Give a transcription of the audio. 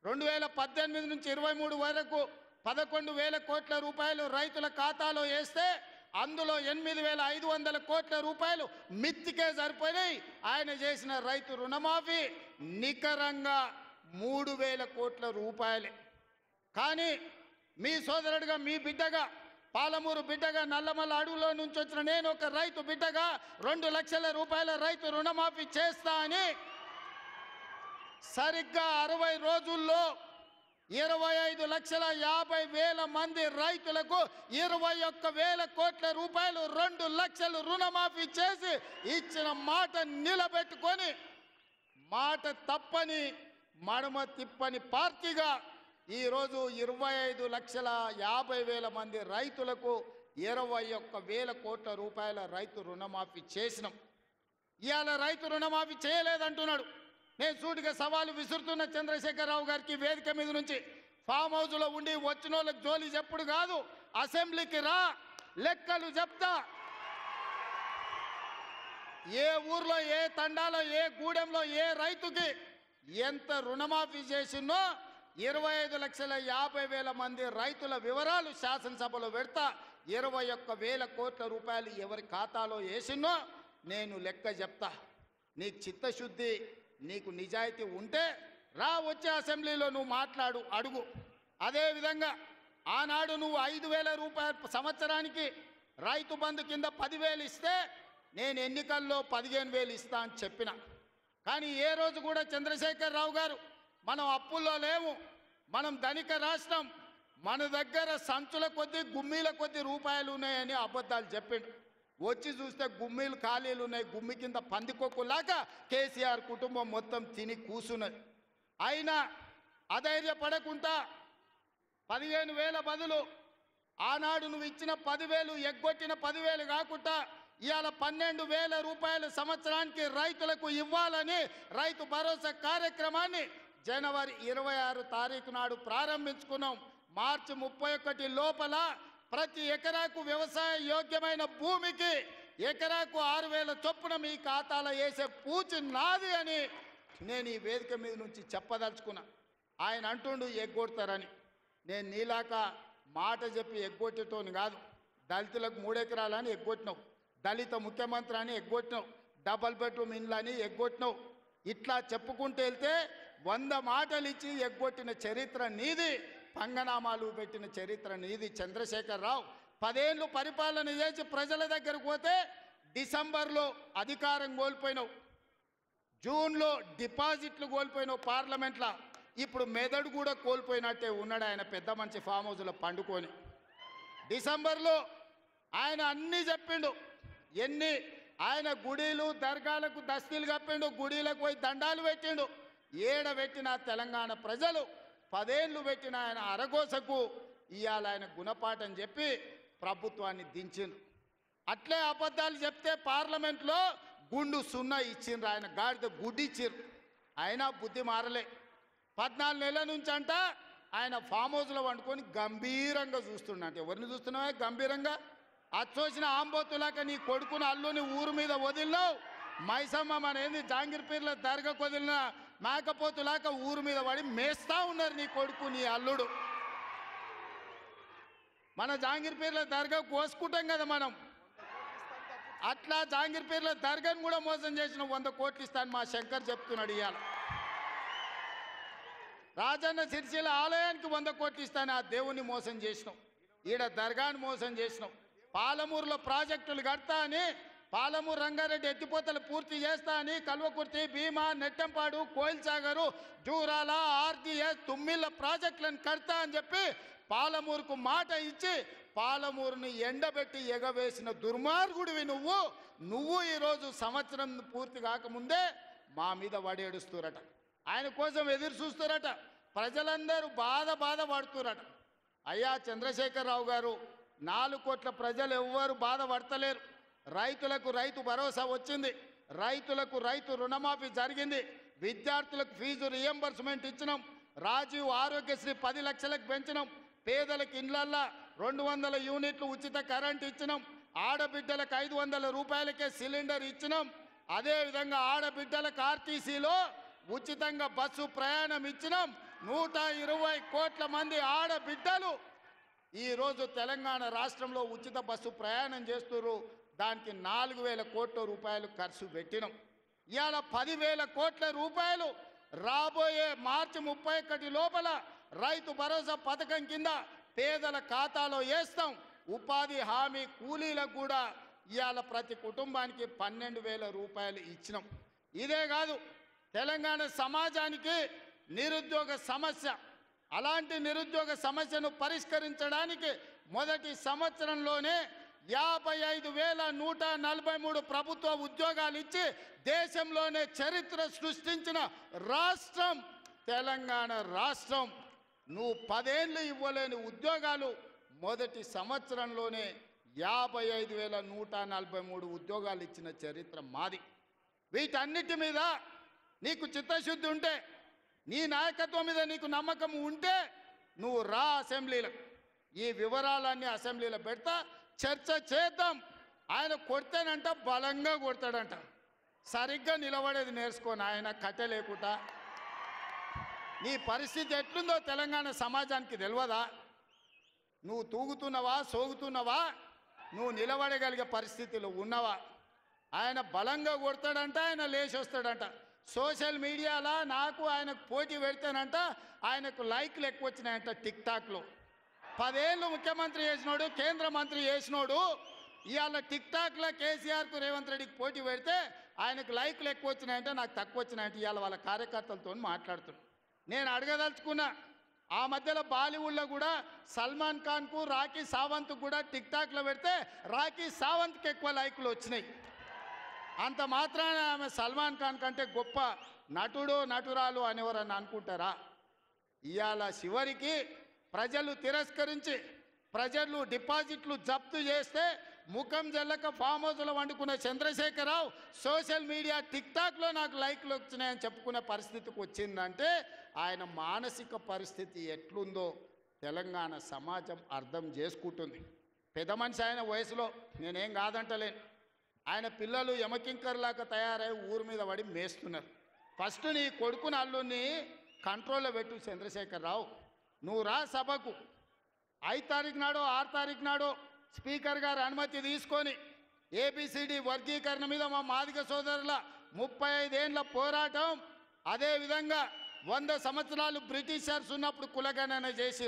2018 నుంచి 23 వరకు 11,000 కోట్ల రూపాయలు రైతుల ఖాతాలో వేస్తే అందులో 8,500 కోట్ల రూపాయలు మిత్తికే సరిపోయి ఆయన చేసిన రైతు రుణమాఫీ నికరంగా 3,000 కోట్ల రూపాయలే. కానీ మీ సోదరుడిగా మీ బిడ్డగా పాలమూరు బిడ్డగా నల్లమల్ల అడవులో నుంచి వచ్చిన నేను ఒక రైతు బిడ్డగా 2 లక్షల రూపాయల రైతు రుణమాఫీ చేస్తా అని సరిగ్గా 60 రోజుల్లో 25,50,000 మంది రైతులకు 21,000 కోట్ల రూపాయలు 2 లక్షలు రుణమాఫీ చేసి ఇచ్చిన మాట నిలబెట్టుకొని మాట తప్పని మడమ తిప్పని పార్టీగా ఈరోజు 25,50,000 మంది రైతులకు 21,000 కోట్ల రూపాయల రైతు రుణమాఫీ చేసినాం. ఇవాళ రైతు రుణమాఫీ చేయలేదంటున్నాడు. నేను సూటిగా సవాలు విసురుతున్న చంద్రశేఖరరావు గారికి వేదిక మీద నుంచి, ఫామ్ హౌస్లో ఉండి వచ్చిన వాళ్ళకి జోలి చెప్పుడు కాదు, అసెంబ్లీకి రా, లెక్కలు చెప్తా. ఏ ఊర్లో ఏ తండాలో ఏ గూడెంలో ఏ రైతుకి ఎంత రుణమాఫీ చేసినో 25,50,000 మంది రైతుల వివరాలు శాసనసభలో పెడతా. 21,000 కోట్ల రూపాయలు ఎవరి ఖాతాలో వేసినో నేను లెక్క చెప్తా. నీకు చిత్తశుద్ధి, నీకు నిజాయితీ ఉంటే రా, వచ్చే అసెంబ్లీలో నువ్వు మాట్లాడు, అడుగు. అదేవిధంగా ఆనాడు నువ్వు 5,000 రూపాయలు సంవత్సరానికి రైతు బంధు కింద 10,000 ఇస్తే నేను ఎన్నికల్లో 15,000 ఇస్తా అని చెప్పిన. కానీ ఏ రోజు కూడా చంద్రశేఖరరావు గారు మనం అప్పుల్లో లేము, మనం ధనిక రాష్ట్రం, మన దగ్గర సంచుల కొద్దీ గుమ్మీల కొద్దీ రూపాయలు ఉన్నాయని అబద్ధాలు చెప్పిండు. వచ్చి చూస్తే గుమ్మీలు ఖాళీలు ఉన్నాయి. గుమ్మి కింద పందికొక్కులాగా కేసీఆర్ కుటుంబం మొత్తం తిని కూసున్నది. అయినా అధైర్యపడకుండా 15,000 బదులు ఆనాడు నువ్వు ఇచ్చిన 10,000 ఎగ్గొట్టిన 10,000 కాకుండా ఇవాళ 12,000 రూపాయలు సంవత్సరానికి రైతులకు ఇవ్వాలని రైతు భరోసా కార్యక్రమాన్ని జనవరి 26 తారీఖు నాడు ప్రారంభించుకున్నాం. మార్చి 31 లోపల ప్రతి ఎకరాకు వ్యవసాయ యోగ్యమైన భూమికి ఎకరాకు 6,000 చొప్పున మీ ఖాతాలో వేసే పూచి నాది అని నేను ఈ వేదిక మీద నుంచి చెప్పదలుచుకున్నా. ఆయన అంటుండు ఎగ్గొడతారని. నేను నీలాక మాట చెప్పి ఎగ్గొట్టేటోని కాదు. దళితులకు 3 ఎకరాలని ఎగ్గొట్టినావు, దళిత ముఖ్యమంత్రి అని ఎగ్గొట్టినావు, డబల్ బెడ్రూమ్ ఇండ్లు అని ఎగ్గొట్టినావు. ఇట్లా చెప్పుకుంటూ వెళ్తే 100 మాటలు ఇచ్చి ఎగ్గొట్టిన చరిత్ర నీది, పంగనామాలు పెట్టిన చరిత్ర నీది. చంద్రశేఖరరావు 10 ఏళ్ళు పరిపాలన చేసి ప్రజల దగ్గరకు పోతే డిసెంబర్లో అధికారం కోల్పోయినావు, జూన్లో డిపాజిట్లు కోల్పోయినావు పార్లమెంట్లో. ఇప్పుడు మెదడు కూడా కోల్పోయినట్టే ఉన్నాడు ఆయన పెద్ద మనిషి ఫామ్ హౌస్లో పండుకొని. డిసెంబర్లో ఆయన అన్నీ చెప్పిండు. ఆయన గుడిలు దర్గాలకు దస్తీలు కప్పిండు, గుడిలకు పోయి దండాలు పెట్టిండు. పెట్టిన తెలంగాణ ప్రజలు 10 ఏళ్ళు పెట్టిన ఆయన అరగోసకు ఇవాళ ఆయన గుణపాఠం చెప్పి ప్రభుత్వాన్ని దించిండు. అట్లే అబద్ధాలు చెప్తే పార్లమెంట్లో గుండు 0 ఇచ్చిండ్రు, ఆయన గాడిద గుడ్డి ఇచ్చిండ్రు. అయినా బుద్ధి మారలే. 14 నెలల నుంచి అంట ఆయన ఫామ్ హౌస్లో వండుకొని గంభీరంగా చూస్తుండ. ఎవరిని చూస్తున్నావే గంభీరంగా? అచ్చోసిన ఆంబోతులాక నీ కొడుకుని అల్లుని ఊరు మీద వదిలినావు. మైసమ్మ మన ఏంది జాంగీర్పీర్ల దర్గాకు వదిలిన మేకపోతులాక ఊరు మీద పడి మేస్తా ఉన్నారు నీ కొడుకు నీ అల్లుడు. మన జాంగీర్పీర్ల దర్గా కోసుకుంటాం కదా మనం, అట్లా జాంగీర్పీర్ల దర్గాను కూడా మోసం చేసిన 100 కోట్లు ఇస్తాను మా శంకర్ చెప్తున్నాడు. ఇవాళ రాజన్న సిరిసిల్ల ఆలయానికి 100 కోట్లు ఇస్తాను, ఆ దేవుణ్ణి మోసం చేసినాం. ఈడ దర్గాను మోసం చేసినాం. పాలమూరులో ప్రాజెక్టులు కడతా అని, పాలమూరు రంగారెడ్డి ఎత్తిపోతలు పూర్తి చేస్తా అని కల్వకుర్తి, భీమా, నెట్టంపాడు, కోయిల్ సాగరు, జూరాల, ఆర్జీఎస్, తుమ్మిళ్ళ ప్రాజెక్టులను కడతా అని చెప్పి పాలమూరుకు మాట ఇచ్చి పాలమూరుని ఎండబెట్టి ఎగవేసిన దుర్మార్గుడివి నువ్వు ఈరోజు సంవత్సరం పూర్తి కాకముందే మా మీద వడేడుస్తురట. ఆయన కోసం ఎదురు చూస్తురట. ప్రజలందరూ బాధపడుతురట. అయ్యా చంద్రశేఖరరావు గారు, 4 కోట్ల ప్రజలు ఎవ్వరు బాధపడతలేరు. రైతులకు రైతు భరోసా వచ్చింది, రైతులకు రైతు రుణమాఫీ జరిగింది, విద్యార్థులకు ఫీజు రియంబర్స్మెంట్ ఇచ్చినాం, రాజీవ్ ఆరోగ్యశ్రీ 10 లక్షలకు పెంచినాం, పేదలకు ఇండ్లల్లా 200 యూనిట్లు ఉచిత కరెంట్ ఇచ్చినాం, ఆడబిడ్డలకు 500 రూపాయలకే సిలిండర్ ఇచ్చినాం. అదేవిధంగా ఆడబిడ్డలకు ఆర్టీసీలో ఉచితంగా బస్సు ప్రయాణం ఇచ్చినాం. 120 కోట్ల మంది ఆడబిడ్డలు ఈరోజు తెలంగాణ రాష్ట్రంలో ఉచిత బస్సు ప్రయాణం చేస్తున్నారు. దానికి 4,000 కోట్ల రూపాయలు ఖర్చు పెట్టినాం. ఇవాళ 10,000 కోట్ల రూపాయలు రాబోయే మార్చి 31 లోపల రైతు భరోసా పథకం కింద పేదల ఖాతాలో వేస్తాం. ఉపాధి హామీ కూలీలకు కూడా ఇవాళ ప్రతి కుటుంబానికి 12,000 రూపాయలు ఇచ్చినాం. ఇదే కాదు, తెలంగాణ సమాజానికి నిరుద్యోగ సమస్య, అలాంటి నిరుద్యోగ సమస్యను పరిష్కరించడానికి మొదటి సంవత్సరంలోనే 55,143 ప్రభుత్వ ఉద్యోగాలు ఇచ్చి దేశంలోనే చరిత్ర సృష్టించిన రాష్ట్రం తెలంగాణ రాష్ట్రం. నువ్వు 10 ఏళ్ళు ఇవ్వలేని ఉద్యోగాలు మొదటి సంవత్సరంలోనే 55,143 ఉద్యోగాలు ఇచ్చిన చరిత్ర మాది. వీటన్నిటి మీద నీకు చిత్తశుద్ధి ఉంటే, నీ నాయకత్వం మీద నీకు నమ్మకం ఉంటే నువ్వు రా అసెంబ్లీలో. ఈ వివరాలన్నీ అసెంబ్లీలో పెడతా, చర్చ చేద్దాం. ఆయన కొడితేనంట బలంగా కొడతాడంట. సరిగ్గా నిలబడేది నేర్చుకోని ఆయన కట్టె లేకుండా. నీ పరిస్థితి ఎట్లుందో తెలంగాణ సమాజానికి తెలియదా? నువ్వు తూగుతున్నావా, సోగుతున్నావా, నువ్వు నిలబడగలిగే పరిస్థితిలో ఉన్నవా? ఆయన బలంగా కొడతాడంట, ఆయన లేచి వస్తాడంట. సోషల్ మీడియాలో నాకు ఆయనకు పోటీ పెడితేనంట ఆయనకు లైక్లు ఎక్కువ వచ్చినాయంట. టిక్టాక్లో 10 ఏళ్ళు ముఖ్యమంత్రి చేసినోడు, కేంద్ర మంత్రి చేసినోడు ఇవాళ టిక్టాక్లో కేసీఆర్కు రేవంత్ రెడ్డికి పోటీ పెడితే ఆయనకు లైక్లు ఎక్కువ వచ్చినాయంటే నాకు తక్కువ వచ్చినాయంటే ఇవాళ వాళ్ళ కార్యకర్తలతో మాట్లాడుతున్నాను. నేను అడగదలుచుకున్నా, ఆ మధ్యలో బాలీవుడ్లో కూడా సల్మాన్ ఖాన్కు రాఖీ సావంత్కు కూడా టిక్టాక్లో పెడితే రాఖీ సావంత్కి ఎక్కువ లైక్లు వచ్చినాయి. అంత మాత్రాన ఆమె సల్మాన్ ఖాన్ కంటే గొప్ప నటుడు నటురాలు అనేవారని అనుకుంటారా? ఇవాళ చివరికి ప్రజలు తిరస్కరించి ప్రజలు డిపాజిట్లు జప్తు చేస్తే ముఖం జల్లక ఫామ్ హౌస్లో వండుకున్న చంద్రశేఖరరావు సోషల్ మీడియా టిక్టాక్లో నాకు లైక్లు వచ్చినాయని చెప్పుకునే పరిస్థితికి వచ్చిందంటే ఆయన మానసిక పరిస్థితి ఎట్లుందో తెలంగాణ సమాజం అర్థం చేసుకుంటుంది. పెద్ద మనిషి ఆయన వయసులో, నేనేం కాదంటలేను. ఆయన పిల్లలు యమకింకర్లాగా తయారై ఊరి మీద పడి మేస్తున్నారు. ఫస్ట్ నీ కొడుకుని అల్లుని కంట్రోల్లో పెట్టు చంద్రశేఖరరావు. నువ్వు రా సభకు 5 తారీఖు నాడో 6 తారీఖు నాడో స్పీకర్ గారు అనుమతి తీసుకొని ఏబిసిడి వర్గీకరణ మీద మా మాదిగ సోదరుల 35 ఏళ్ల పోరాటం, అదేవిధంగా 100 సంవత్సరాలు బ్రిటిషర్స్ ఉన్నప్పుడు కులగణన చేసి